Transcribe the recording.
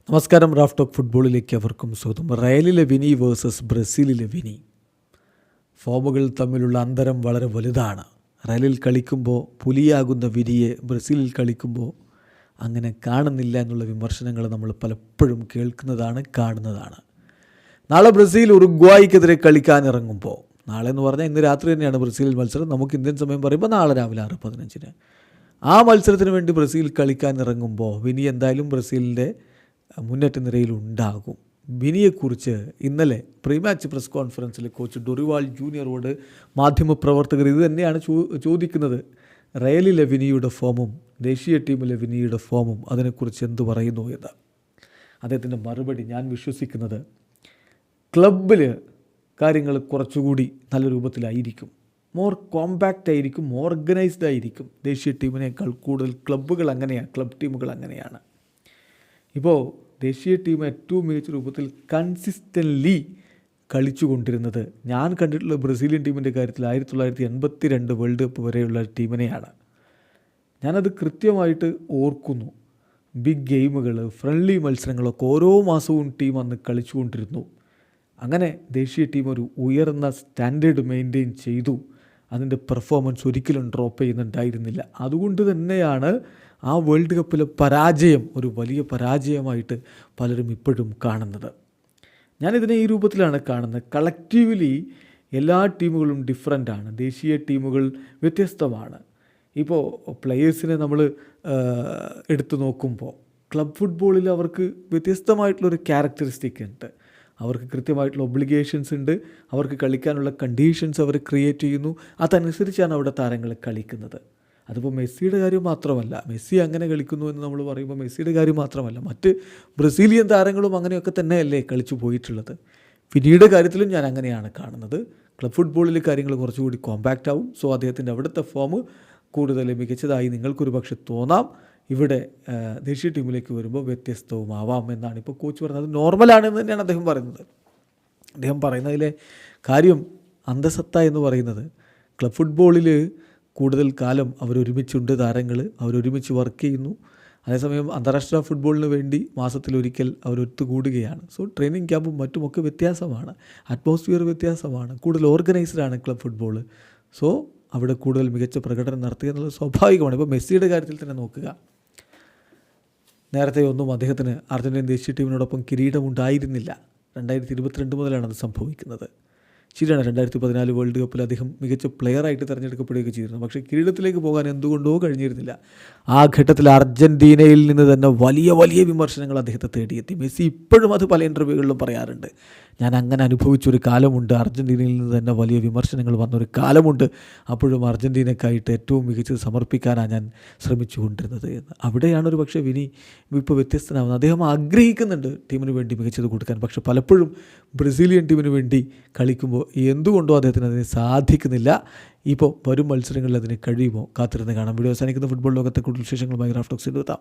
നമസ്കാരം. Raf talk ഫുട്ബോളിലേക്ക് അവർക്കും സ്വാഗതം. റയലിലെ വിനി വേഴ്സസ് ബ്രസീലിലെ വിനി. ഫോമുകൾ തമ്മിലുള്ള അന്തരം വളരെ വലുതാണ്. റയലിൽ കളിക്കുമ്പോൾ പുലിയാകുന്ന വിനിയെ ബ്രസീലിൽ കളിക്കുമ്പോൾ അങ്ങനെ കാണുന്നില്ല എന്നുള്ള വിമർശനങ്ങൾ നമ്മൾ പലപ്പോഴും കേൾക്കുന്നതാണ്, കാണുന്നതാണ്. നാളെ ബ്രസീൽ ഉറുഗ്വായ്ക്കെതിരെ കളിക്കാനിറങ്ങുമ്പോൾ, നാളെ എന്ന് പറഞ്ഞാൽ ഇന്ന് രാത്രി തന്നെയാണ് ബ്രസീലിൽ മത്സരം. നമുക്ക് ഇന്ത്യൻ സമയം പറയുമ്പോൾ നാളെ രാവിലെ 6:15 ആ മത്സരത്തിന് വേണ്ടി ബ്രസീൽ കളിക്കാനിറങ്ങുമ്പോൾ വിനി എന്തായാലും ബ്രസീലിൻ്റെ മുന്നേറ്റ നിരയിലുണ്ടാകും. വിനിയെക്കുറിച്ച് ഇന്നലെ പ്രീ മാച്ച് പ്രസ് കോൺഫറൻസിൽ കോച്ച് ഡൊറിവാൾ ജൂനിയറോട് മാധ്യമപ്രവർത്തകർ ഇത് തന്നെയാണ് ചോദിക്കുന്നത്. റയലിലെ വിനിയുടെ ഫോമും ദേശീയ ടീമിലെ വിനിയുടെ ഫോമും അതിനെക്കുറിച്ച് എന്തു പറയുന്നു എന്ന്. അദ്ദേഹത്തിൻ്റെ മറുപടി, ഞാൻ വിശ്വസിക്കുന്നത് ക്ലബിൽ കാര്യങ്ങൾ കുറച്ചുകൂടി നല്ല രൂപത്തിലായിരിക്കും, മോർ കോമ്പാക്റ്റ് ആയിരിക്കും, ഓർഗനൈസ്ഡ് ആയിരിക്കും. ദേശീയ ടീമിനേക്കാൾ കൂടുതൽ ക്ലബ്ബുകൾ അങ്ങനെയാണ്, ക്ലബ് ടീമുകൾ അങ്ങനെയാണ്. ഇപ്പോൾ ദേശീയ ടീം ഏറ്റവും മികച്ച രൂപത്തിൽ കൺസിസ്റ്റൻ്റ്ലി കളിച്ചുകൊണ്ടിരുന്നത് ഞാൻ കണ്ടിട്ടുള്ള ബ്രസീലിയൻ ടീമിൻ്റെ കാര്യത്തിൽ 1982 വേൾഡ് കപ്പ് വരെയുള്ള ടീമിനെയാണ്. ഞാനത് കൃത്യമായിട്ട് ഓർക്കുന്നു. ബിഗ് ഗെയിമുകൾ, ഫ്രണ്ട്ലി മത്സരങ്ങളൊക്കെ ഓരോ മാസവും ടീം അന്ന് കളിച്ചുകൊണ്ടിരുന്നു. അങ്ങനെ ദേശീയ ടീം ഒരു ഉയർന്ന സ്റ്റാൻഡേർഡ് മെയിൻറ്റെയിൻ ചെയ്തു. അതിൻ്റെ പെർഫോമൻസ് ഒരിക്കലും ഡ്രോപ്പ് ചെയ്യുന്നുണ്ടായിരുന്നില്ല. അതുകൊണ്ട് തന്നെയാണ് ആ വേൾഡ് കപ്പിലെ പരാജയം ഒരു വലിയ പരാജയമായിട്ട് പലരും ഇപ്പോഴും കാണുന്നത്. ഞാനിതിനെ ഈ രൂപത്തിലാണ് കാണുന്നത്. കളക്റ്റീവ്ലി എല്ലാ ടീമുകളും ഡിഫറൻ്റാണ്. ദേശീയ ടീമുകൾ വ്യത്യസ്തമാണ്. ഇപ്പോൾ പ്ലെയേഴ്സിനെ നമ്മൾ എടുത്തു നോക്കുമ്പോൾ ക്ലബ് ഫുട്ബോളിൽ അവർക്ക് വ്യത്യസ്തമായിട്ടുള്ളൊരു ക്യാരക്ടറിസ്റ്റിക് ഉണ്ട്. അവർക്ക് കൃത്യമായിട്ടുള്ള ഒബ്ലിഗേഷൻസ് ഉണ്ട്. അവർക്ക് കളിക്കാനുള്ള കണ്ടീഷൻസ് അവർ ക്രിയേറ്റ് ചെയ്യുന്നു. അതനുസരിച്ചാണ് അവിടെ താരങ്ങൾ കളിക്കുന്നത്. അതിപ്പോൾ മെസ്സിയുടെ കാര്യം മാത്രമല്ല, മെസ്സി അങ്ങനെ കളിക്കുന്നു എന്ന് നമ്മൾ പറയുമ്പോൾ മെസ്സിയുടെ കാര്യം മാത്രമല്ല, മറ്റ് ബ്രസീലിയൻ താരങ്ങളും അങ്ങനെയൊക്കെ തന്നെയല്ലേ കളിച്ചു പോയിട്ടുള്ളത്. വിനിയുടെ കാര്യത്തിലും ഞാൻ അങ്ങനെയാണ് കാണുന്നത്. ക്ലബ് ഫുട്ബോളിൽ കാര്യങ്ങൾ കുറച്ചുകൂടി കോമ്പാക്റ്റ് ആവും. സോ അദ്ദേഹത്തിൻ്റെ അവിടുത്തെ ഫോം കൂടുതൽ മികച്ചതായി നിങ്ങൾക്കൊരു പക്ഷെ തോന്നാം. ഇവിടെ ദേശീയ ടീമിലേക്ക് വരുമ്പോൾ വ്യത്യസ്തവുമാവാം എന്നാണ് ഇപ്പോൾ കോച്ച് പറയുന്നത്. അത് നോർമലാണെന്ന് തന്നെയാണ് അദ്ദേഹം പറയുന്നത്. അദ്ദേഹം പറയുന്നതിലെ കാര്യം, അന്തസത്ത എന്ന് പറയുന്നത്, ക്ലബ് ഫുട്ബോളിൽ കൂടുതൽ കാലം അവരൊരുമിച്ചുണ്ട്, താരങ്ങൾ അവരൊരുമിച്ച് വർക്ക് ചെയ്യുന്നു. അതേസമയം അന്താരാഷ്ട്ര ഫുട്ബോളിന് വേണ്ടി മാസത്തിലൊരിക്കൽ അവരൊത്തുകൂടുകയാണ്. സോ ട്രെയിനിങ് ക്യാമ്പും മറ്റുമൊക്കെ വ്യത്യാസമാണ്, അറ്റ്മോസ്ഫിയർ വ്യത്യാസമാണ്, കൂടുതൽ ഓർഗനൈസ്ഡാണ് ക്ലബ് ഫുട്ബോൾ. സോ അവിടെ കൂടുതൽ മികച്ച പ്രകടനം നടത്തുക എന്നുള്ളത് സ്വാഭാവികമാണ്. ഇപ്പോൾ മെസ്സിയുടെ കാര്യത്തിൽ തന്നെ നോക്കുക. നേരത്തെ ഒന്നും അദ്ദേഹത്തിന് അർജൻറ്റീൻ ദേശീയ ടീമിനോടൊപ്പം കിരീടമുണ്ടായിരുന്നില്ല. 2022 മുതലാണ് അത് സംഭവിക്കുന്നത്. ശരിയാണ്, 2014 വേൾഡ് കപ്പിൽ അദ്ദേഹം മികച്ച പ്ലെയറായിട്ട് തിരഞ്ഞെടുക്കപ്പെടുകയൊക്കെ ചെയ്തിരുന്നു. പക്ഷേ കിരീടത്തിലേക്ക് പോകാൻ എന്തുകൊണ്ടോ കഴിഞ്ഞിരുന്നില്ല. ആ ഘട്ടത്തിൽ അർജൻറ്റീനയിൽ നിന്ന് തന്നെ വലിയ വലിയ വിമർശനങ്ങൾ അദ്ദേഹത്തെ തേടിയെത്തി. മെസ്സി ഇപ്പോഴും അത് പല ഇൻ്റർവ്യൂകളിലും പറയാറുണ്ട്. ഞാൻ അങ്ങനെ അനുഭവിച്ചൊരു കാലമുണ്ട്, അർജൻറ്റീനയിൽ നിന്ന് തന്നെ വലിയ വിമർശനങ്ങൾ വന്നൊരു കാലമുണ്ട്. അപ്പോഴും അർജൻറ്റീനക്കായിട്ട് ഏറ്റവും മികച്ചത് സമർപ്പിക്കാനാണ് ഞാൻ ശ്രമിച്ചുകൊണ്ടിരുന്നത് എന്ന്. അവിടെയാണ് ഒരു പക്ഷേ വിനി ഇപ്പോൾ വ്യത്യസ്തനാവുന്നത്. അദ്ദേഹം ആഗ്രഹിക്കുന്നുണ്ട് ടീമിന് വേണ്ടി മികച്ചത് കൊടുക്കാൻ. പക്ഷേ പലപ്പോഴും ബ്രസീലിയൻ ടീമിന് വേണ്ടി കളിക്കുമ്പോൾ എന്തുകൊണ്ടോ അദ്ദേഹത്തിന് അതിന് സാധിക്കുന്നില്ല. ഇപ്പോൾ വരും മത്സരങ്ങളിൽ അതിന് കഴിയുമോ കാത്തിരുന്ന് കാണാം. വീഡിയോ അവസാനിക്കുന്ന ഫുട്ബോൾ ലോകത്തെ കൂടുതൽ വിശേഷങ്ങളുമായി റാഫ് ടോക്സിൽ എത്താം.